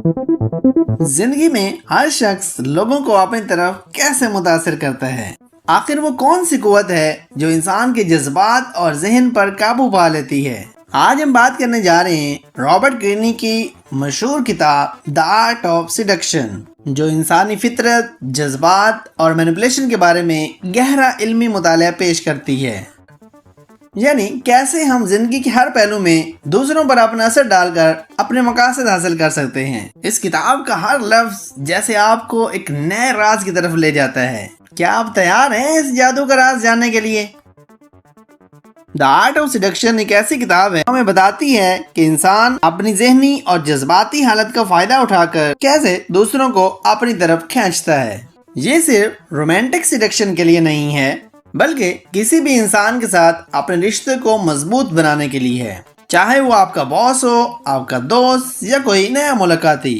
जिंदगी में हर शख्स लोगों को अपनी तरफ कैसे मुतासिर करता है? आखिर वो कौन सी कुव्वत है जो इंसान के जज्बात और जहन पर काबू पा लेती है? आज हम बात करने जा रहे हैं रॉबर्ट ग्रीनी की मशहूर किताब द आर्ट ऑफ सिडक्शन, जो इंसानी फितरत, जज्बात और मैनिपुलेशन के बारे में गहरा इल्मी मुताला पेश करती है। यानी कैसे हम जिंदगी के हर पहलू में दूसरों पर अपना असर डालकर अपने मकासद हासिल कर सकते हैं। इस किताब का हर लफ्ज जैसे आपको एक नए राज की तरफ ले जाता है। क्या आप तैयार हैं इस जादू का राज जानने के लिए? द आर्ट ऑफ सिडक्शन एक ऐसी किताब है हमें बताती है कि इंसान अपनी ज़हनी और जज्बाती हालत का फायदा उठाकर कैसे दूसरों को अपनी तरफ खींचता है। ये सिर्फ रोमांटिक सिडक्शन के लिए नहीं है, बल्कि किसी भी इंसान के साथ अपने रिश्ते को मजबूत बनाने के लिए है, चाहे वो आपका बॉस हो, आपका दोस्त या कोई नया मुलाकाती।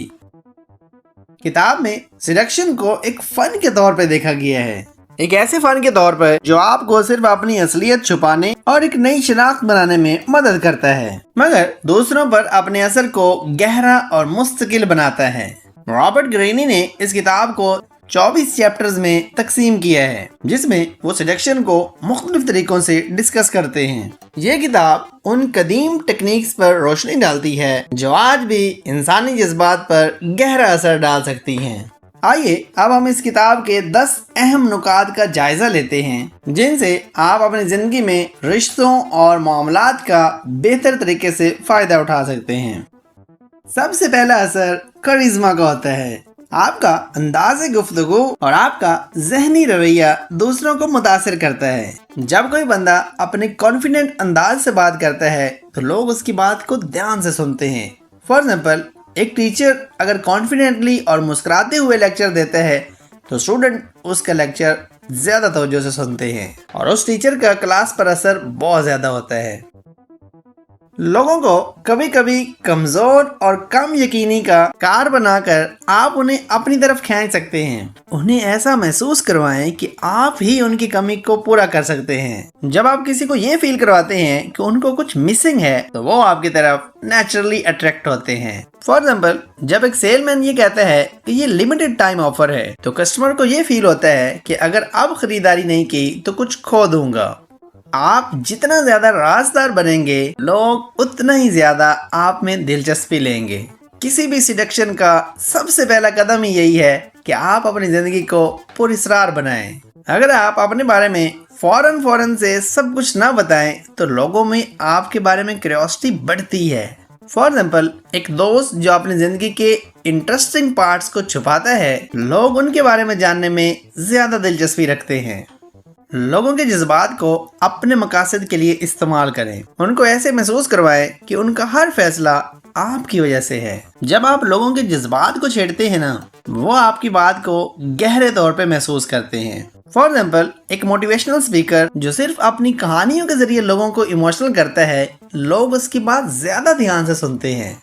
किताब में सिडक्शन को एक फन के तौर पर देखा गया है, एक ऐसे फन के तौर पर जो आपको सिर्फ अपनी असलियत छुपाने और एक नई शिनाख्त बनाने में मदद करता है, मगर दूसरों पर अपने असर को गहरा और मुस्तकिल बनाता है। रॉबर्ट ग्रीनी ने इस किताब को 24 चैप्टर्स में तकसीम किया है, जिसमें वो सिडक्शन को मुख्तलिफ तरीकों से डिस्कस करते हैं। ये किताब उन कदीम टेक्निक्स पर रोशनी डालती है जो आज भी इंसानी जज्बात पर गहरा असर डाल सकती हैं। आइए अब हम इस किताब के 10 अहम नुकात का जायजा लेते हैं, जिनसे आप अपनी जिंदगी में रिश्तों और मामलात का बेहतर तरीके से फायदा उठा सकते हैं। सबसे पहला असर करिश्मा का होता है। आपका अंदाज़े गुफ्तगू और आपका ज़हनी रवैया दूसरों को मुतासिर करता है। जब कोई बंदा अपने कॉन्फिडेंट अंदाज से बात करता है तो लोग उसकी बात को ध्यान से सुनते हैं। फॉर एग्जाम्पल, एक टीचर अगर कॉन्फिडेंटली और मुस्कुराते हुए लेक्चर देता है तो स्टूडेंट उसका लेक्चर ज़्यादा तवज्जो से सुनते हैं और उस टीचर का क्लास पर असर बहुत ज़्यादा होता है। लोगों को कभी कभी कमजोर और कम यकीनी का कार बनाकर आप उन्हें अपनी तरफ खींच सकते हैं। उन्हें ऐसा महसूस करवाएं कि आप ही उनकी कमी को पूरा कर सकते हैं। जब आप किसी को ये फील करवाते हैं कि उनको कुछ मिसिंग है तो वो आपकी तरफ नेचुरली अट्रैक्ट होते हैं। फॉर एग्जाम्पल, जब एक सेलमैन ये कहता है कि ये लिमिटेड टाइम ऑफर है तो कस्टमर को ये फील होता है कि अगर अब खरीदारी नहीं की तो कुछ खो दूंगा। आप जितना ज्यादा राजदार बनेंगे, लोग उतना ही ज्यादा आप में दिलचस्पी लेंगे। किसी भी सिडक्शन का सबसे पहला कदम ही यही है कि आप अपनी जिंदगी को पुरस्कार बनाएं। अगर आप अपने बारे में फौरन से सब कुछ ना बताएं तो लोगों में आपके बारे में क्यूरियोसिटी बढ़ती है। फॉर एग्जाम्पल, एक दोस्त जो अपनी जिंदगी के इंटरेस्टिंग पार्ट्स को छुपाता है, लोग उनके बारे में जानने में ज्यादा दिलचस्पी रखते हैं। लोगों के जज्बात को अपने मकासद के लिए इस्तेमाल करें। उनको ऐसे महसूस करवाएं कि उनका हर फैसला आपकी वजह से है। जब आप लोगों के जज्बात को छेड़ते हैं ना, वो आपकी बात को गहरे तौर पे महसूस करते हैं। फॉर एग्जाम्पल, एक मोटिवेशनल स्पीकर जो सिर्फ अपनी कहानियों के जरिए लोगों को इमोशनल करता है, लोग उसकी बात ज्यादा ध्यान से सुनते हैं।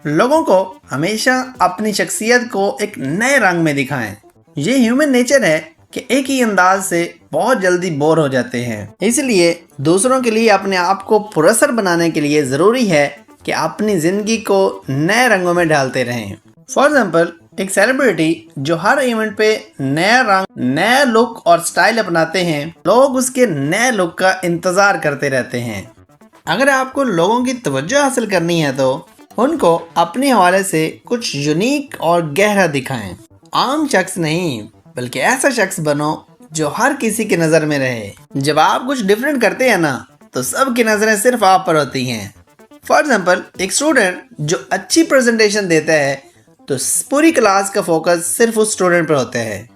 लोगों को हमेशा अपनी शख्सियत को एक नए रंग में दिखाएं। ये ह्यूमन नेचर है कि एक ही अंदाज से बहुत जल्दी बोर हो जाते हैं। इसलिए दूसरों के लिए अपने आप को पुरअसर बनाने के लिए ज़रूरी है कि अपनी ज़िंदगी को नए रंगों में ढालते रहें। फॉर एग्जाम्पल, एक सेलिब्रिटी जो हर इवेंट पे नया रंग, नया लुक और स्टाइल अपनाते हैं, लोग उसके नए लुक का इंतज़ार करते रहते हैं। अगर आपको लोगों की तवज्जो हासिल करनी है तो उनको अपने हवाले से कुछ यूनिक और गहरा दिखाएं। आम शख्स नहीं, बल्कि ऐसा शख्स बनो जो हर किसी की नज़र में रहे। जब आप कुछ डिफरेंट करते हैं ना, तो सबकी नज़रें सिर्फ आप पर होती हैं। फॉर एग्जाम्पल, एक स्टूडेंट जो अच्छी प्रेजेंटेशन देता है तो पूरी क्लास का फोकस सिर्फ उस स्टूडेंट पर होता है।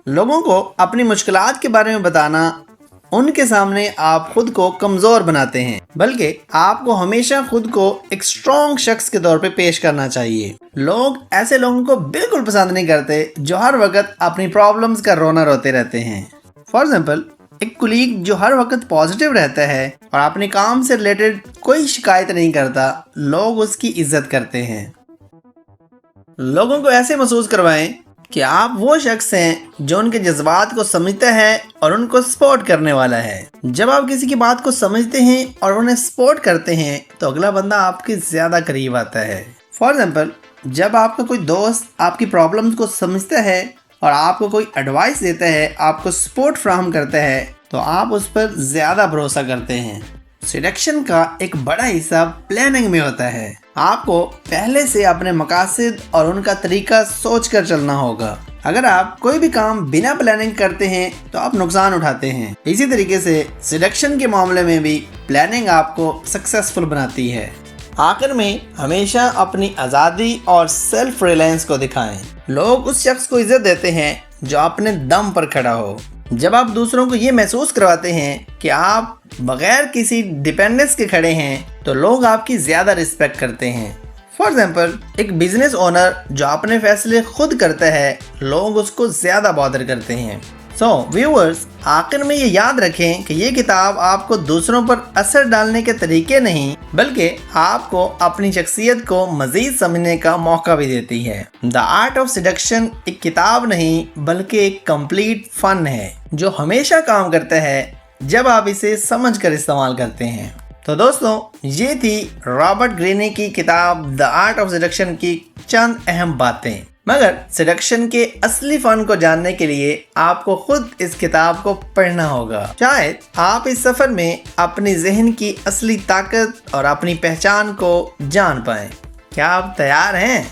लोगों को अपनी मुश्किलात के बारे में बताना उनके सामने आप खुद को कमज़ोर बनाते हैं, बल्कि आपको हमेशा खुद को एक स्ट्रॉन्ग शख्स के तौर पे पेश करना चाहिए। लोग ऐसे लोगों को बिल्कुल पसंद नहीं करते जो हर वक्त अपनी प्रॉब्लम्स का रोना रोते रहते हैं। फॉर एग्जाम्पल, एक कुलीग जो हर वक्त पॉजिटिव रहता है और अपने काम से रिलेटेड कोई शिकायत नहीं करता, लोग उसकी इज्जत करते हैं। लोगों को ऐसे महसूस करवाएं कि आप वो शख्स हैं जो उनके जज्बात को समझता है और उनको सपोर्ट करने वाला है। जब आप किसी की बात को समझते हैं और उन्हें सपोर्ट करते हैं तो अगला बंदा आपके ज्यादा करीब आता है। फॉर एग्जाम्पल, जब आपका कोई दोस्त आपकी प्रॉब्लम्स को समझता है और आपको कोई एडवाइस देता है, आपको सपोर्ट फ्राहम करता है, तो आप उस पर ज़्यादा भरोसा करते हैं। सिलेक्शन का एक बड़ा हिस्सा प्लानिंग में होता है। आपको पहले से अपने मकासद और उनका तरीका सोच कर चलना होगा। अगर आप कोई भी काम बिना प्लानिंग करते हैं तो आप नुकसान उठाते हैं। इसी तरीके से सिलेक्शन के मामले में भी प्लानिंग आपको सक्सेसफुल बनाती है। आखिर में हमेशा अपनी आज़ादी और सेल्फ रिलायंस को दिखाएं। लोग उस शख्स को इज्जत देते हैं जो अपने दम पर खड़ा हो। जब आप दूसरों को ये महसूस करवाते हैं कि आप बगैर किसी डिपेंडेंस के खड़े हैं, तो लोग आपकी ज़्यादा रिस्पेक्ट करते हैं। फॉर एग्जाम्पल, एक बिजनेस ओनर जो अपने फैसले खुद करता है, लोग उसको ज़्यादा बॉदर करते हैं। सो व्यूअर्स, आखिर में ये याद रखें कि ये किताब आपको दूसरों पर असर डालने के तरीके नहीं, बल्कि आपको अपनी शख्सियत को मज़ीद समझने का मौका भी देती है। द आर्ट ऑफ सेडक्शन एक किताब नहीं, बल्कि एक कंप्लीट फन है जो हमेशा काम करता है जब आप इसे समझ कर इस्तेमाल करते हैं। तो दोस्तों, ये थी रॉबर्ट ग्रीनी की किताब द आर्ट ऑफ सेडक्शन की चंद अहम बातें। मगर सेडक्शन के असली फन को जानने के लिए आपको खुद इस किताब को पढ़ना होगा। शायद आप इस सफर में अपनी ज़हन की असली ताकत और अपनी पहचान को जान पाएं। क्या आप तैयार हैं?